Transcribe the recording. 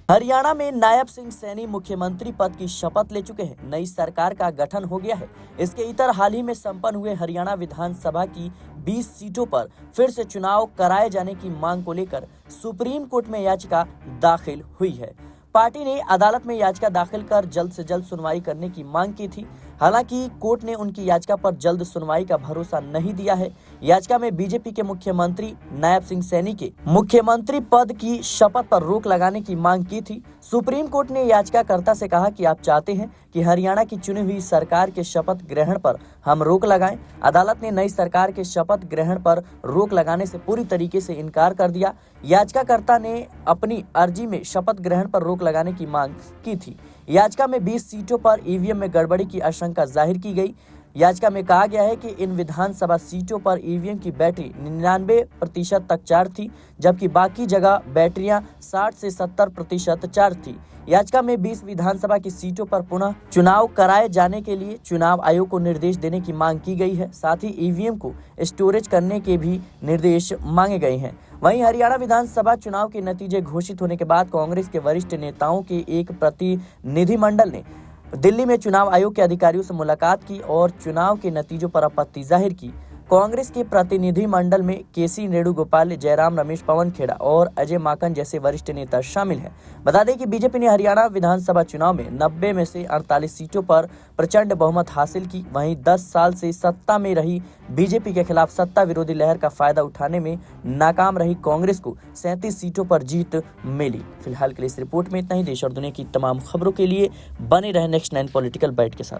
हरियाणा में नायब सिंह सैनी मुख्यमंत्री पद की शपथ ले चुके हैं। नई सरकार का गठन हो गया है। इसके इतर हाल ही में संपन्न हुए हरियाणा विधानसभा की 20 सीटों पर फिर से चुनाव कराए जाने की मांग को लेकर सुप्रीम कोर्ट में याचिका दाखिल हुई है। पार्टी ने अदालत में याचिका दाखिल कर जल्द से जल्द सुनवाई करने की मांग की थी। हालांकि कोर्ट ने उनकी याचिका पर जल्द सुनवाई का भरोसा नहीं दिया है। याचिका में बीजेपी के मुख्यमंत्री नायब सिंह सैनी के मुख्यमंत्री पद की शपथ पर रोक लगाने की मांग की थी। सुप्रीम कोर्ट ने याचिकाकर्ता से कहा कि आप चाहते हैं कि हरियाणा की चुनी हुई सरकार के शपथ ग्रहण पर हम रोक लगाएं। अदालत ने नई सरकार के शपथ ग्रहण पर रोक लगाने से पूरी तरीके से इनकार कर दिया। याचिकाकर्ता ने अपनी अर्जी में शपथ ग्रहण पर रोक लगाने की मांग की थी। याचिका में 20 सीटों पर ईवीएम में गड़बड़ी की आशंका जाहिर की गई। याचिका में कहा गया है कि इन विधानसभा सीटों पर ईवीएम की बैटरी 99% तक चार्ज थी, जबकि बाकी जगह बैटरियां 60 से 70% चार्ज थी। याचिका में 20 विधानसभा की सीटों पर पुनः चुनाव कराए जाने के लिए चुनाव आयोग को निर्देश देने की मांग की गई है। साथ ही ईवीएम को स्टोरेज करने के भी निर्देश मांगे गए हैं। वहीं हरियाणा विधानसभा चुनाव के नतीजे घोषित होने के बाद कांग्रेस के वरिष्ठ नेताओं के एक प्रतिनिधिमंडल ने दिल्ली में चुनाव आयोग के अधिकारियों से मुलाकात की और चुनाव के नतीजों पर आपत्ति जाहिर की। कांग्रेस के प्रतिनिधिमंडल में केसी वेणुगोपाल, जयराम रमेश, पवन खेड़ा और अजय माकन जैसे वरिष्ठ नेता शामिल हैं। बता दें कि बीजेपी ने हरियाणा विधानसभा चुनाव में 90 में से 48 सीटों पर प्रचंड बहुमत हासिल की। वहीं 10 साल से सत्ता में रही बीजेपी के खिलाफ सत्ता विरोधी लहर का फायदा उठाने में नाकाम रही कांग्रेस को 37 सीटों पर जीत मिली। फिलहाल के लिए इस रिपोर्ट में इतना ही। देश और दुनिया की तमाम खबरों के लिए बने रहे नेक्स्ट 9 पॉलिटिकल बाइट के साथ।